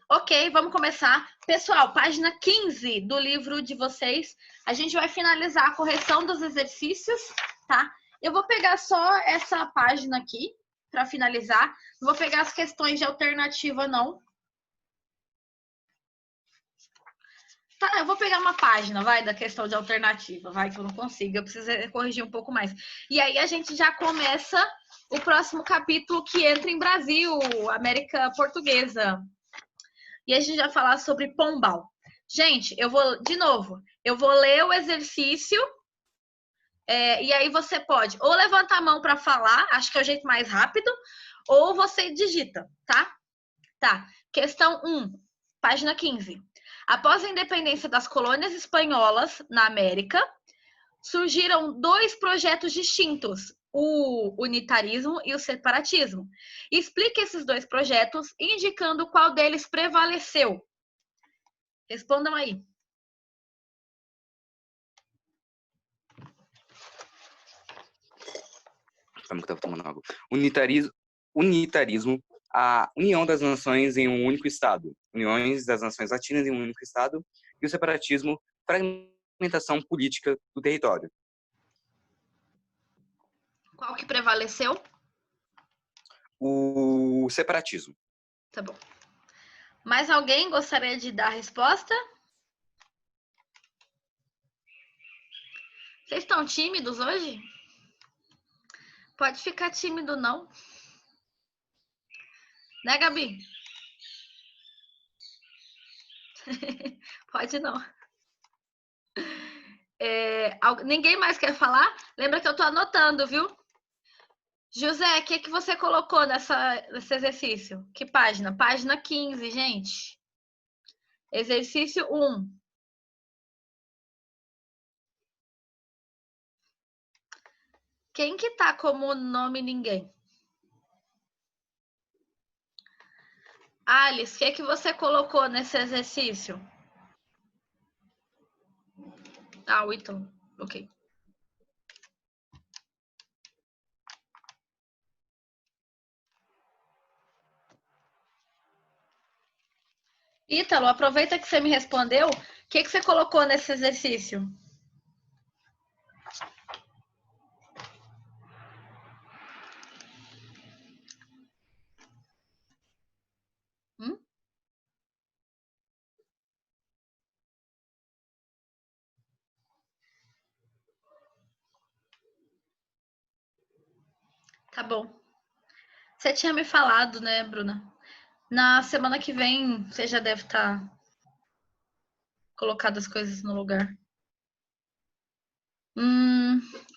Ok, vamos começar. Pessoal, página 15 do livro de vocês. A gente vai finalizar a correção dos exercícios, tá? Eu vou pegar só essa página aqui para finalizar. Não vou pegar as questões de alternativa, não. Tá, eu vou pegar uma página, vai, da questão de alternativa. Vai que eu não consigo, eu preciso corrigir um pouco mais. E aí a gente já começa o próximo capítulo que entra em Brasil, América Portuguesa. E a gente vai falar sobre Pombal. Gente, eu vou, de novo, eu vou ler o exercício e aí você pode ou levantar a mão para falar, acho que é o jeito mais rápido, ou você digita, tá? Tá. Questão 1, página 15. Após a independência das colônias espanholas na América, surgiram dois projetos distintos, o unitarismo e o separatismo. Explique esses dois projetos, indicando qual deles prevaleceu. Respondam aí. Unitarismo, a união das nações em um único Estado. Uniões das nações latinas em um único Estado. E o separatismo, fragmentação política do território. Qual que prevaleceu? O separatismo. Tá bom. Mais alguém gostaria de dar a resposta? Vocês estão tímidos hoje? Pode ficar tímido, não. Né, Gabi? Pode não. Ninguém mais quer falar? Lembra que eu tô anotando, viu? José, o que você colocou nesse exercício? Que página? Página 15, gente. Exercício 1. Quem que tá como nome ninguém? Alice, o que você colocou nesse exercício? Ah, o Ítalo. Ok. Ítalo, aproveita que você me respondeu. O que você colocou nesse exercício? Tá bom. Você tinha me falado, né, Bruna? Na semana que vem, você já deve estar colocado as coisas no lugar.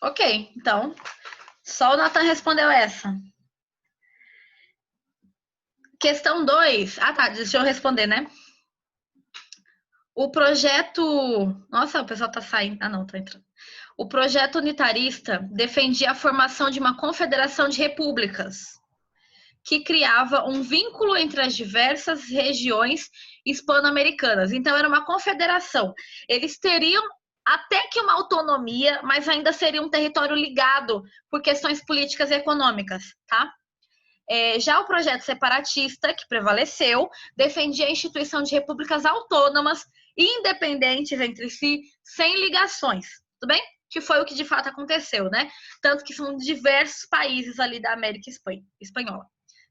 Ok, então. Só o Nathan respondeu essa. Questão 2. Ah, tá. Deixa eu responder, né? O projeto. Nossa, o pessoal tá saindo. Ah, não, tá entrando. O projeto unitarista defendia a formação de uma confederação de repúblicas, que criava um vínculo entre as diversas regiões hispano-americanas. Então, era uma confederação. Eles teriam até que uma autonomia, mas ainda seria um território ligado por questões políticas e econômicas, tá? Já o projeto separatista, que prevaleceu, defendia a instituição de repúblicas autônomas e independentes entre si, sem ligações. Tudo bem? Que foi o que de fato aconteceu, né? Tanto que são diversos países ali da América Espanhola.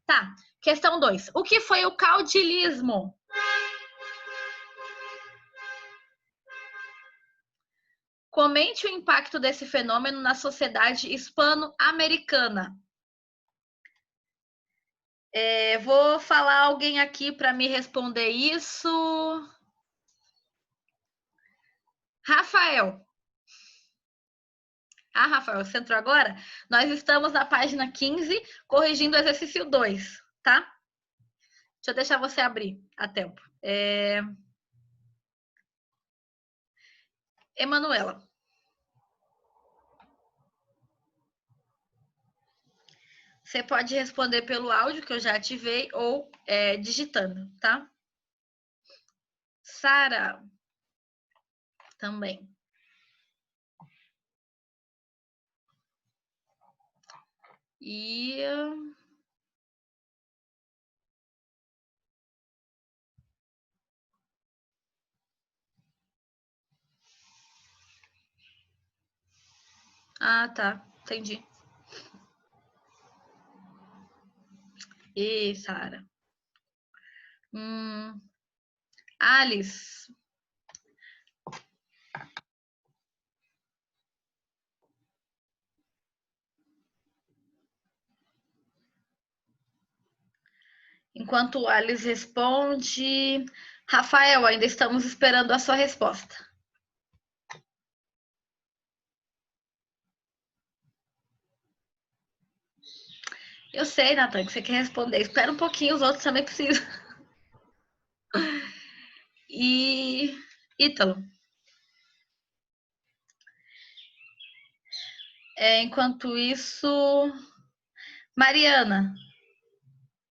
Tá, questão 2. O que foi o caudilismo? Comente o impacto desse fenômeno na sociedade hispano-americana. Vou falar alguém aqui para me responder isso. Rafael. Ah, Rafael, você entrou agora? Nós estamos na página 15, corrigindo o exercício 2, tá? Deixa eu deixar você abrir a tempo. Emanuela. Você pode responder pelo áudio, que eu já ativei, ou digitando, tá? Sara. Também. E Ah, tá. Entendi. E Sara. Alice. Enquanto o Alice responde, Rafael, ainda estamos esperando a sua resposta. Eu sei, Nathan, que você quer responder. Espera um pouquinho, os outros também precisam. E Ítalo. Enquanto isso, Mariana.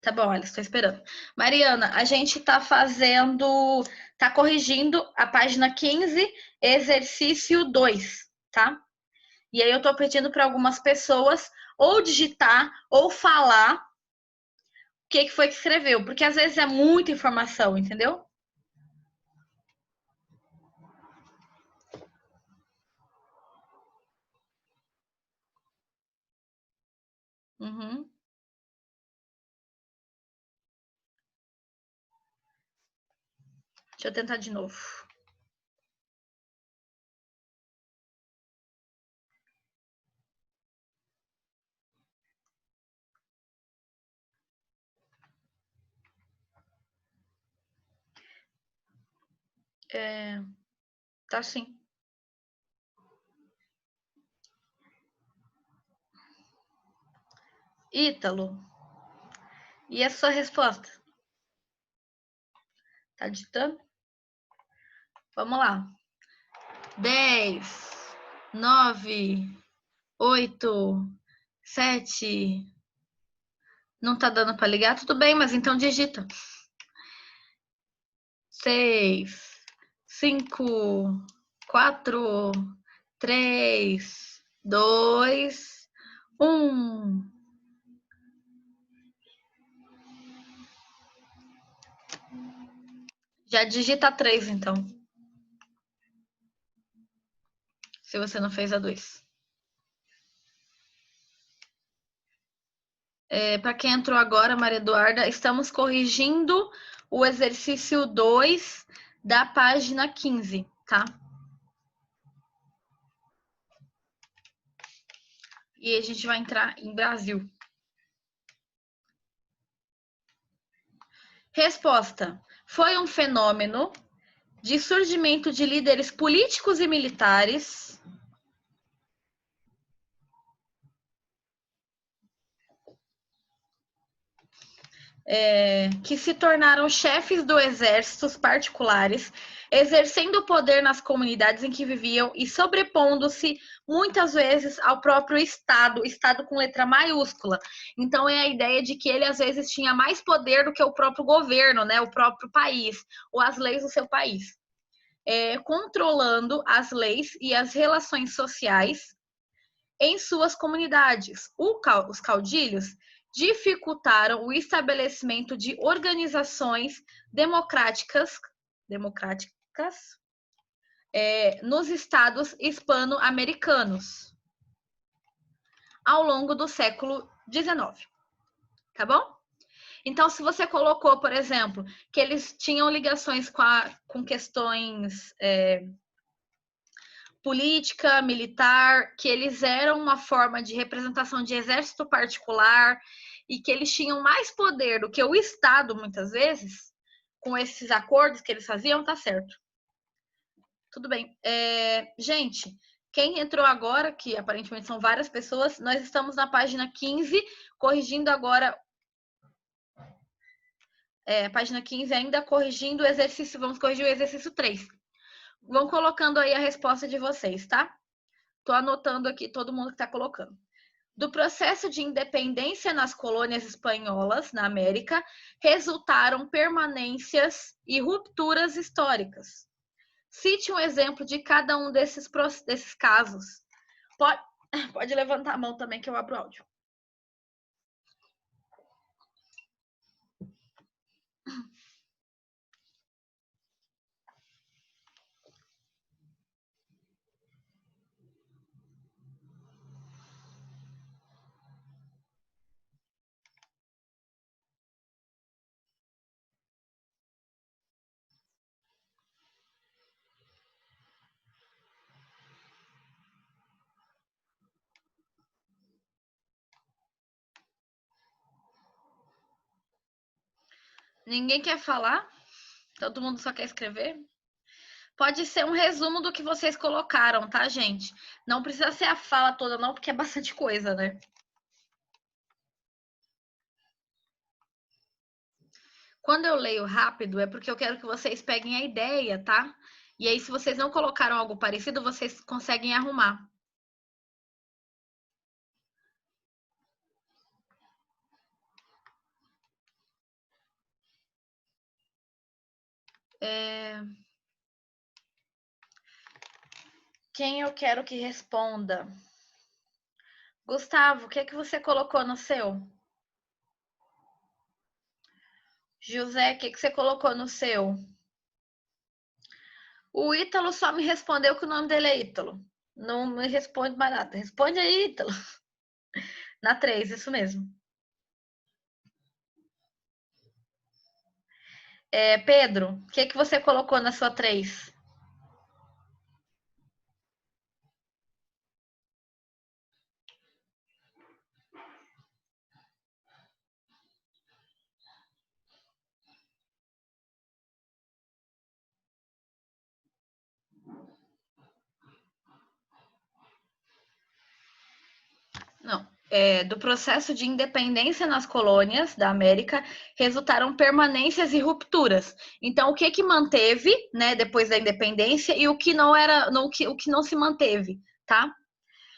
Tá bom, Alice, estou esperando. Mariana, a gente tá corrigindo a página 15, exercício 2, tá? E aí eu tô pedindo para algumas pessoas ou digitar ou falar o que foi que escreveu, porque às vezes é muita informação, entendeu? Uhum. Deixa eu tentar de novo. Tá sim. Ítalo. E a sua resposta? Tá digitando? Vamos lá. 10, 9, 8, 7. Não tá dando para ligar? Tudo bem, mas então digita. 6, 5, 4, 3, 2, 1. Já digita 3, então. Se você não fez a 2. Para quem entrou agora, Maria Eduarda, estamos corrigindo o exercício 2 da página 15, tá? E a gente vai entrar em Brasil. Resposta: foi um fenômeno de surgimento de líderes políticos e militares que se tornaram chefes do exércitos particulares, exercendo o poder nas comunidades em que viviam e sobrepondo-se muitas vezes ao próprio Estado, Estado com letra maiúscula. Então é a ideia de que ele às vezes tinha mais poder do que o próprio governo, né, o próprio país, ou as leis do seu país. Controlando as leis e as relações sociais em suas comunidades. Os caudilhos dificultaram o estabelecimento de organizações democráticas nos estados hispano-americanos ao longo do século XIX. Tá bom? Então, se você colocou, por exemplo, que eles tinham ligações com questões política, militar, que eles eram uma forma de representação de exército particular e que eles tinham mais poder do que o Estado, muitas vezes, com esses acordos que eles faziam, tá certo. Tudo bem. Gente, quem entrou agora, que aparentemente são várias pessoas, nós estamos na página 15, corrigindo agora. Página 15 ainda corrigindo o exercício, vamos corrigir o exercício 3. Vão colocando aí a resposta de vocês, tá? Tô anotando aqui todo mundo que tá colocando. Do processo de independência nas colônias espanholas na América, resultaram permanências e rupturas históricas. Cite um exemplo de cada um desses casos. Pode levantar a mão também que eu abro o áudio. Ninguém quer falar? Todo mundo só quer escrever? Pode ser um resumo do que vocês colocaram, tá, gente? Não precisa ser a fala toda, não, porque é bastante coisa, né? Quando eu leio rápido, é porque eu quero que vocês peguem a ideia, tá? E aí, se vocês não colocaram algo parecido, vocês conseguem arrumar. Quem eu quero que responda? Gustavo, o que que você colocou no seu? José, o que que você colocou no seu? O Ítalo só me respondeu que o nome dele é Ítalo. Não me responde mais nada. Responde aí, Ítalo. Na 3, isso mesmo. Pedro, o que que você colocou na sua 3? Não. Do processo de independência nas colônias da América resultaram permanências e rupturas. Então, o que que manteve, né, depois da independência e o que não era, o que não se manteve, tá?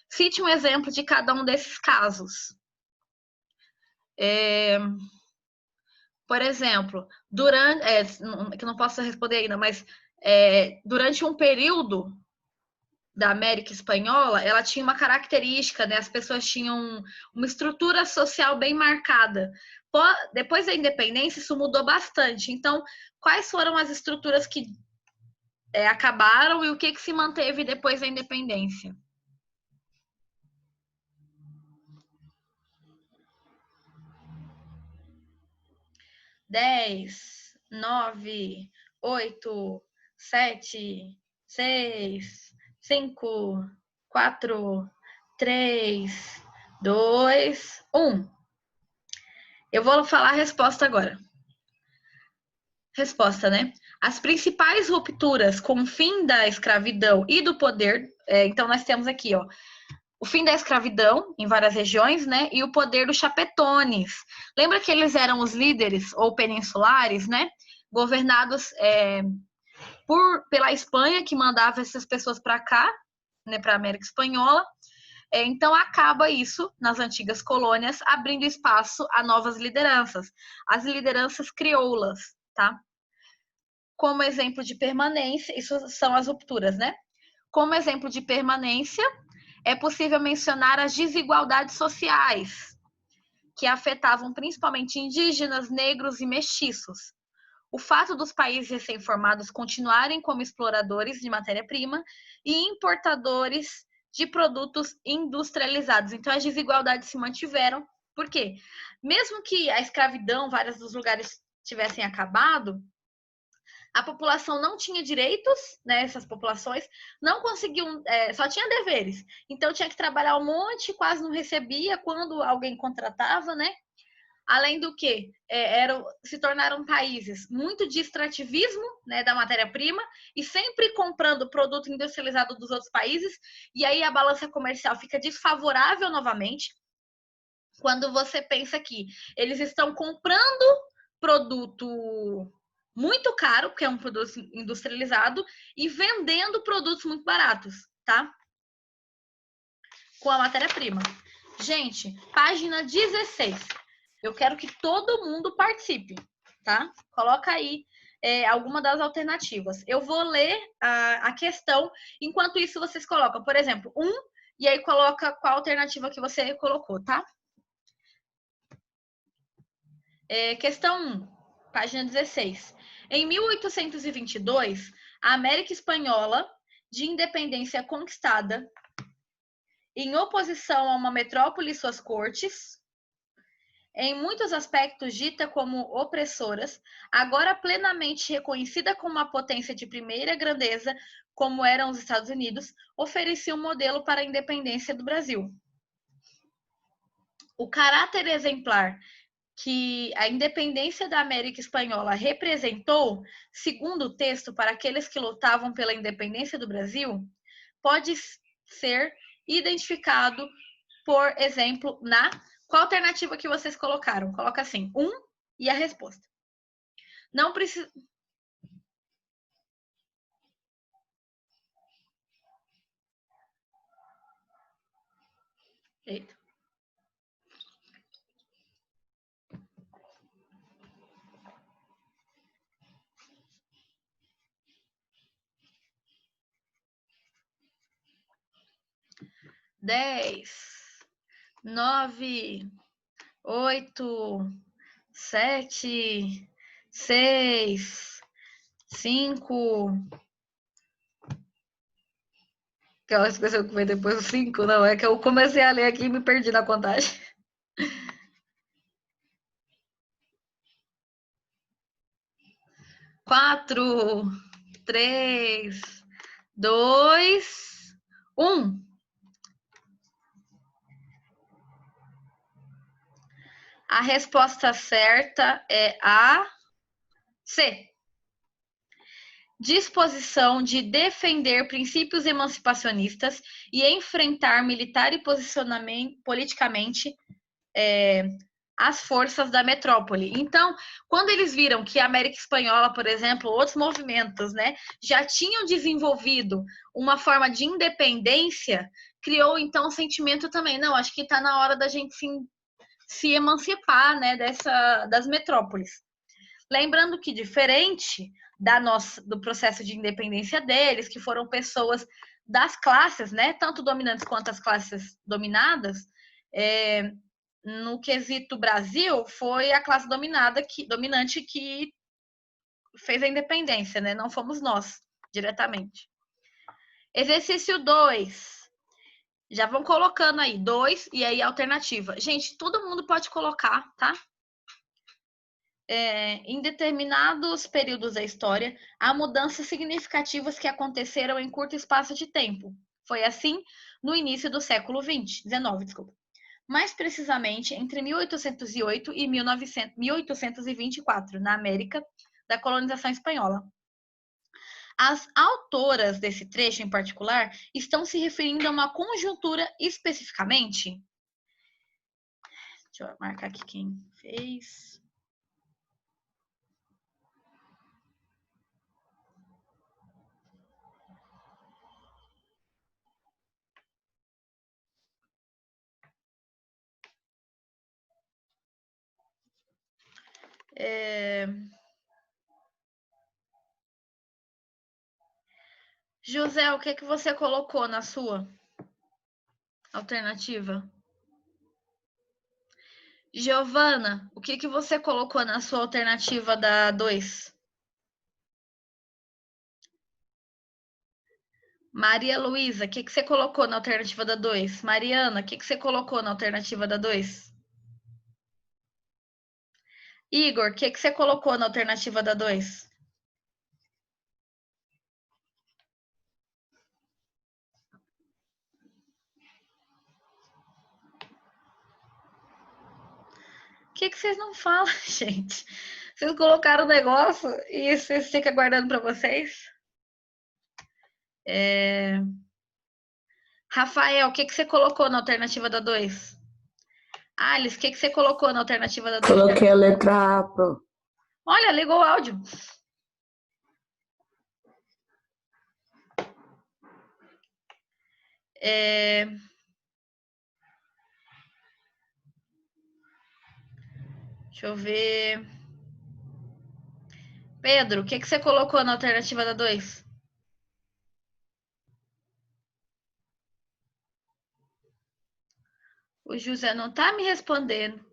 Cite um exemplo de cada um desses casos. Por exemplo, durante, que eu não posso responder ainda, mas durante um período da América Espanhola, ela tinha uma característica, né? As pessoas tinham uma estrutura social bem marcada. Depois da independência, isso mudou bastante. Então, quais foram as estruturas que acabaram e o que se manteve depois da independência? 10, 9, 8, 7, 6, 5, 4, 3, 2, 1. Eu vou falar a resposta agora. Resposta, né? As principais rupturas com o fim da escravidão e do poder. Então, nós temos aqui, ó, o fim da escravidão em várias regiões, né? E o poder dos chapetones. Lembra que eles eram os líderes ou peninsulares, né? Governados pela Espanha, que mandava essas pessoas para cá, né? Para a América Espanhola. Então acaba isso nas antigas colônias, abrindo espaço a novas lideranças, as lideranças crioulas, tá? Como exemplo de permanência, isso são as rupturas, né? Como exemplo de permanência, é possível mencionar as desigualdades sociais, que afetavam principalmente indígenas, negros e mestiços. O fato dos países recém-formados continuarem como exploradores de matéria-prima e importadores de produtos industrializados. Então, as desigualdades se mantiveram. Por quê? Mesmo que a escravidão, vários dos lugares tivessem acabado, a população não tinha direitos, né? Essas populações não conseguiam, só tinha deveres. Então tinha que trabalhar um monte, quase não recebia quando alguém contratava, né? Além do que se tornaram países muito de extrativismo, né, da matéria-prima e sempre comprando produto industrializado dos outros países. E aí a balança comercial fica desfavorável novamente. Quando você pensa que eles estão comprando produto muito caro, porque é um produto industrializado, e vendendo produtos muito baratos, tá? Com a matéria-prima. Gente, página 16. Eu quero que todo mundo participe, tá? Coloca aí alguma das alternativas. Eu vou ler a questão, enquanto isso vocês colocam, por exemplo, e aí coloca qual alternativa que você colocou, tá? Questão 1, página 16. Em 1822, a América Espanhola, de independência conquistada, em oposição a uma metrópole e suas cortes, em muitos aspectos dita como opressoras, agora plenamente reconhecida como uma potência de primeira grandeza, como eram os Estados Unidos, oferecia um modelo para a independência do Brasil. O caráter exemplar que a independência da América Espanhola representou, segundo o texto, para aqueles que lutavam pela independência do Brasil, pode ser identificado, por exemplo, na... Qual alternativa que vocês colocaram? Coloca assim, 1 e a resposta. Não precisa... Eita. Dez, 9, 8, 7, 6, 5. Aquela pessoa que vai depois do 5, não, é que eu comecei a ler aqui e me perdi na contagem. 4, 3, 2, 1. A resposta certa é a C. Disposição de defender princípios emancipacionistas e enfrentar militar e politicamente as forças da metrópole. Então, quando eles viram que a América Espanhola, por exemplo, outros movimentos, né, já tinham desenvolvido uma forma de independência, criou então um sentimento também, não, acho que está na hora da gente se emancipar, né, das metrópoles. Lembrando que, diferente do processo de independência deles, que foram pessoas das classes, né, tanto dominantes quanto as classes dominadas, no quesito Brasil, foi a classe dominante que fez a independência, né? Não fomos nós, diretamente. Exercício 2. Já vão colocando aí, 2 e aí alternativa. Gente, todo mundo pode colocar, tá? Em determinados períodos da história, há mudanças significativas que aconteceram em curto espaço de tempo. Foi assim no início do século XIX, desculpa. Mais precisamente entre 1808 e 1824, na América da colonização espanhola. As autoras desse trecho em particular estão se referindo a uma conjuntura especificamente. Deixa eu marcar aqui quem fez. José, o que você colocou na sua alternativa? Giovana, o que você colocou na sua alternativa da 2? Maria Luísa, o que você colocou na alternativa da 2? Mariana, o que você colocou na alternativa da 2? Igor, o que você colocou na alternativa da 2? O que vocês não falam, gente? Vocês colocaram o negócio e vocês ficam aguardando para vocês? Rafael, o que você colocou na alternativa da 2? Alice, o que você colocou na alternativa da 2? Coloquei a letra A, pô. Olha, ligou o áudio. Deixa eu ver. Pedro, o que você colocou na alternativa da 2? O José não tá me respondendo.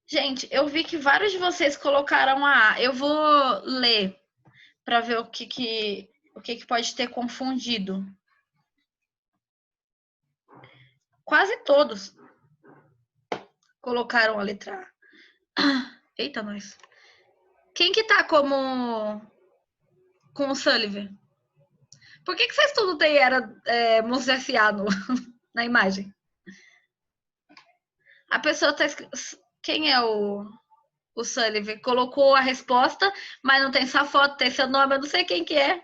Gente, eu vi que vários de vocês colocaram a A. Eu vou ler para ver o que pode ter confundido. Quase todos colocaram a letra A. Eita, nós. Quem que tá com o Sullivan? Por que vocês tudo tem era Museu S.A. na imagem? A pessoa tá escrito. Quem é o Sullivan? Colocou a resposta, mas não tem sua foto, tem seu nome, eu não sei quem que é.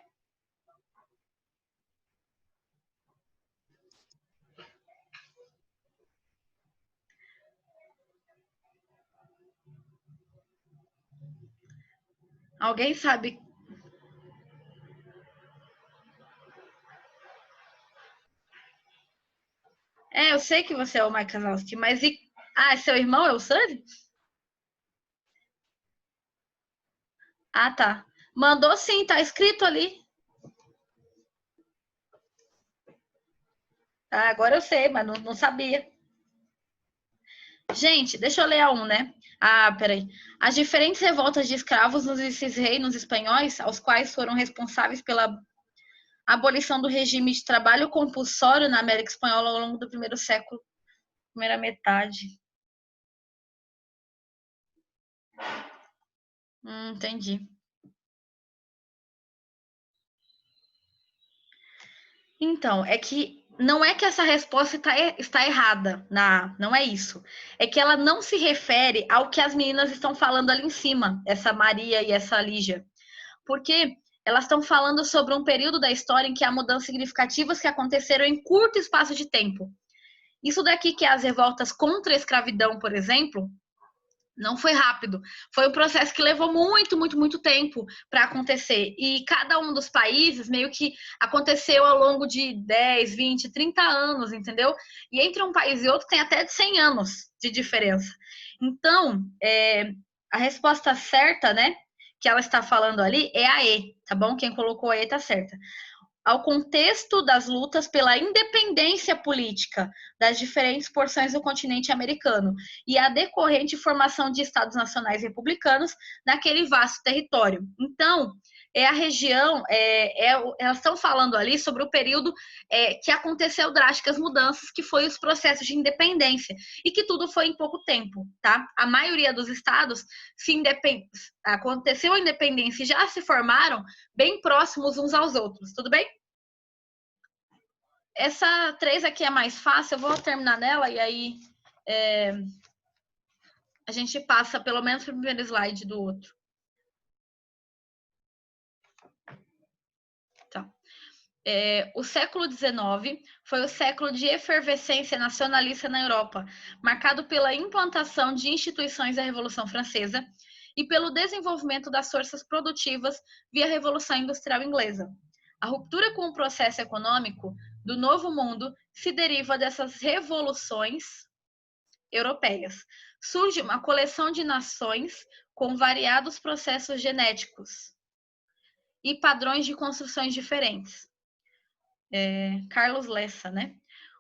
Alguém sabe? É, eu sei que você é o Mike Wazowski, mas e... Ah, seu irmão é o Sully? Ah, tá. Mandou sim, tá escrito ali. Ah, agora eu sei, mas não sabia. Gente, deixa eu ler a um, né? Ah, peraí. As diferentes revoltas de escravos nos reinos espanhóis, aos quais foram responsáveis pela abolição do regime de trabalho compulsório na América Espanhola ao longo do primeiro século, primeira metade. Entendi. Então, é que não é que essa resposta está errada, não é isso. É que ela não se refere ao que as meninas estão falando ali em cima, essa Maria e essa Lígia. Porque elas estão falando sobre um período da história em que há mudanças significativas que aconteceram em curto espaço de tempo. Isso daqui que é as revoltas contra a escravidão, por exemplo, não foi rápido. Foi um processo que levou muito, muito, muito tempo para acontecer. E cada um dos países meio que aconteceu ao longo de 10, 20, 30 anos, entendeu? E entre um país e outro tem até de 100 anos de diferença. Então, a resposta certa, né, que ela está falando ali é a E, tá bom? Quem colocou a E tá certa. Ao contexto das lutas pela independência política das diferentes porções do continente americano e a decorrente formação de estados nacionais republicanos naquele vasto território. Então, é a região, elas estão falando ali sobre o período que aconteceu drásticas mudanças, que foi os processos de independência, e que tudo foi em pouco tempo, tá? A maioria dos estados aconteceu a independência e já se formaram bem próximos uns aos outros, tudo bem? Essa 3 aqui é mais fácil, eu vou terminar nela e aí a gente passa pelo menos para o primeiro slide do outro. Então, o século XIX foi o século de efervescência nacionalista na Europa, marcado pela implantação de instituições da Revolução Francesa e pelo desenvolvimento das forças produtivas via Revolução Industrial Inglesa. A ruptura com o processo econômico do Novo Mundo se deriva dessas revoluções europeias. Surge uma coleção de nações com variados processos genéticos e padrões de construções diferentes. Carlos Lessa, né?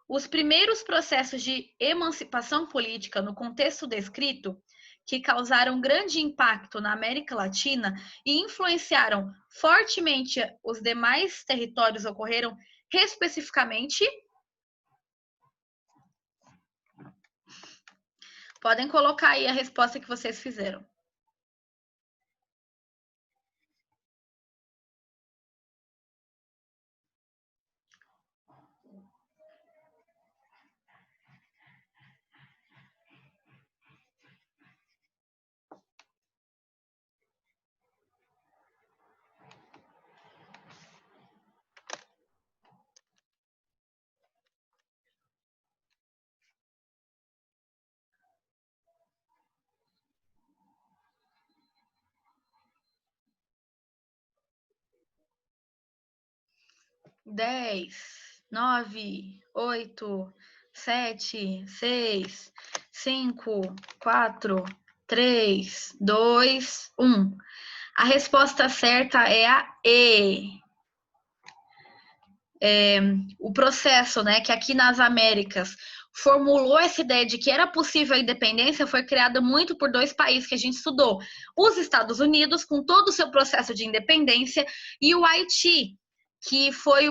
Os primeiros processos de emancipação política no contexto descrito, que causaram grande impacto na América Latina e influenciaram fortemente os demais territórios, ocorreram especificamente. Podem colocar aí a resposta que vocês fizeram. Dez, 9, 8, 7, 6, 5, 4, 3, 2, 1. A resposta certa é a E. O processo, né, que aqui nas Américas formulou essa ideia de que era possível a independência foi criada muito por dois países que a gente estudou. Os Estados Unidos, com todo o seu processo de independência, e o Haiti, que foi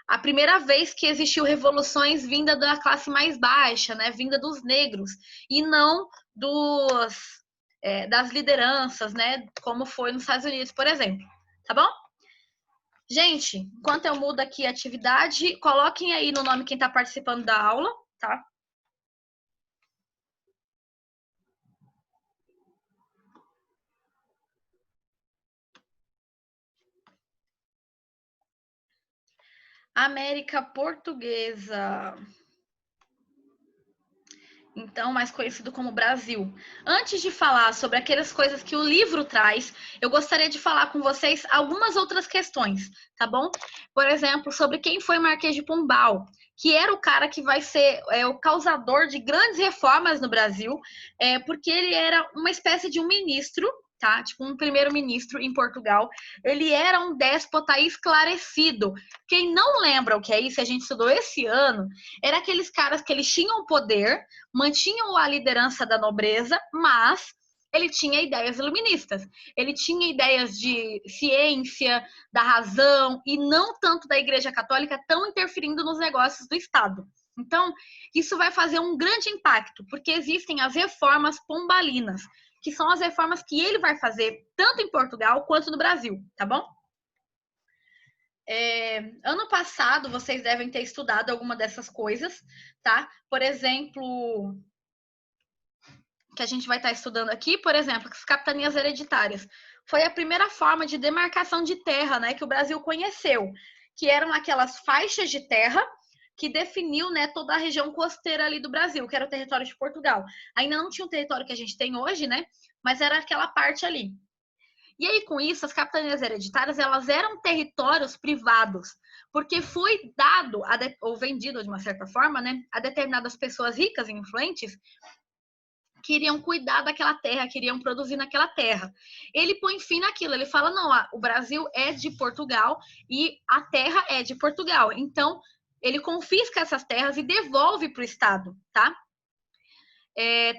a primeira vez que existiu revoluções vinda da classe mais baixa, né, vinda dos negros, e não das lideranças, né, como foi nos Estados Unidos, por exemplo. Tá bom? Gente, enquanto eu mudo aqui a atividade, coloquem aí no nome quem está participando da aula, tá? América Portuguesa. Então, mais conhecido como Brasil. Antes de falar sobre aquelas coisas que o livro traz, eu gostaria de falar com vocês algumas outras questões, tá bom? Por exemplo, sobre quem foi Marquês de Pombal, que era o cara que vai ser o causador de grandes reformas no Brasil, porque ele era uma espécie de um ministro, tá? Tipo um primeiro-ministro em Portugal. Ele era um déspota esclarecido. Quem não lembra o que é isso, a gente estudou esse ano, era aqueles caras que eles tinham poder, mantinham a liderança da nobreza, mas ele tinha ideias iluministas. Ele tinha ideias de ciência, da razão, e não tanto da Igreja Católica tão interferindo nos negócios do Estado. Então, isso vai fazer um grande impacto, porque existem as reformas pombalinas, que são as reformas que ele vai fazer tanto em Portugal quanto no Brasil, tá bom? Ano passado, vocês devem ter estudado alguma dessas coisas, tá? Por exemplo, que a gente vai estar estudando aqui, por exemplo, as capitanias hereditárias. Foi a primeira forma de demarcação de terra, né, que o Brasil conheceu, que eram aquelas faixas de terra que definiu, né, toda a região costeira ali do Brasil, que era o território de Portugal. Ainda não tinha o território que a gente tem hoje, né, mas era aquela parte ali. E aí, com isso, as capitanias hereditárias, elas eram territórios privados, porque foi dado, ou vendido de uma certa forma, né, a determinadas pessoas ricas e influentes, queriam cuidar daquela terra, queriam produzir naquela terra. Ele põe fim naquilo, ele fala, não, o Brasil é de Portugal e a terra é de Portugal. Então, ele confisca essas terras e devolve para o Estado, tá?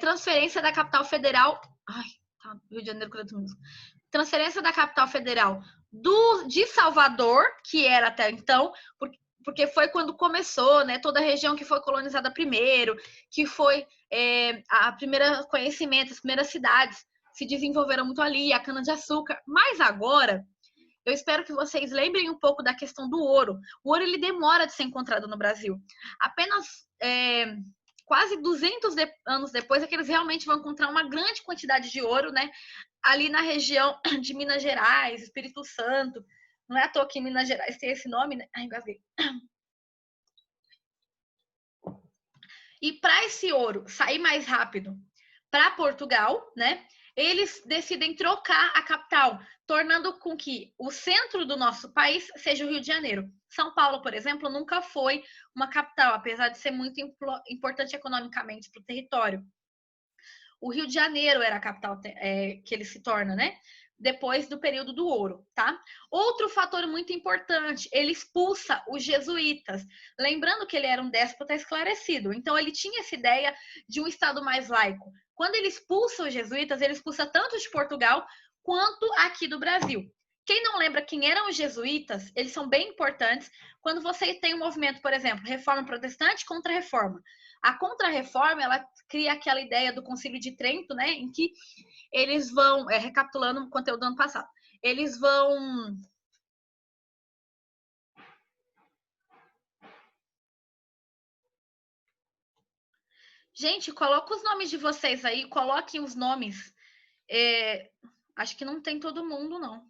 Transferência da capital federal... Ai, tá, Rio de Janeiro, transferência da capital federal de Salvador, que era até então, porque foi quando começou, né, toda a região que foi colonizada primeiro, que foi a primeira conhecimento, as primeiras cidades se desenvolveram muito ali, a cana-de-açúcar. Mas agora, eu espero que vocês lembrem um pouco da questão do ouro. O ouro, ele demora de ser encontrado no Brasil. Apenas quase 200 anos depois é que eles realmente vão encontrar uma grande quantidade de ouro, né, ali na região de Minas Gerais, Espírito Santo. Não é à toa que Minas Gerais tem esse nome, né? Ai, engasguei. E para esse ouro sair mais rápido para Portugal, né? Eles decidem trocar a capital, tornando com que o centro do nosso país seja o Rio de Janeiro. São Paulo, por exemplo, nunca foi uma capital, apesar de ser muito importante economicamente para o território. O Rio de Janeiro era a capital que ele se torna, né? Depois do período do ouro, tá? Outro fator muito importante, ele expulsa os jesuítas. Lembrando que ele era um déspota esclarecido, então ele tinha essa ideia de um Estado mais laico. Quando ele expulsa os jesuítas, ele expulsa tanto de Portugal quanto aqui do Brasil. Quem não lembra quem eram os jesuítas, eles são bem importantes quando você tem um movimento, por exemplo, reforma protestante contra reforma. A contra-reforma, ela cria aquela ideia do Concílio de Trento, né, em que eles vão, recapitulando o conteúdo do ano passado, eles vão... Gente, coloca os nomes de vocês aí, coloquem os nomes. Acho que não tem todo mundo, não.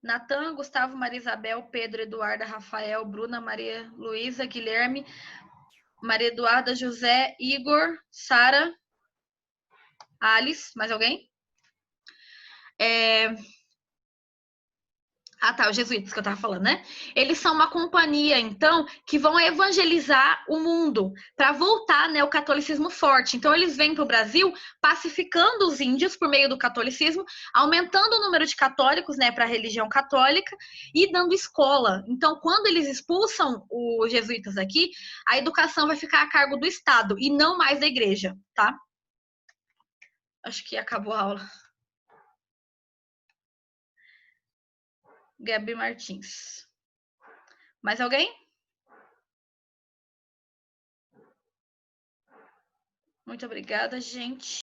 Natan, Gustavo, Maria Isabel, Pedro, Eduarda, Rafael, Bruna, Maria Luísa, Guilherme, Maria Eduarda, José, Igor, Sara, Alice, mais alguém? Tá, os jesuítas que eu tava falando, né? Eles são uma companhia, então, que vão evangelizar o mundo para voltar, né, o catolicismo forte. Então, eles vêm para o Brasil pacificando os índios por meio do catolicismo, aumentando o número de católicos, né, para a religião católica e dando escola. Então, quando eles expulsam os jesuítas aqui, a educação vai ficar a cargo do Estado e não mais da igreja, tá? Acho que acabou a aula. Gabi Martins. Mais alguém? Muito obrigada, gente.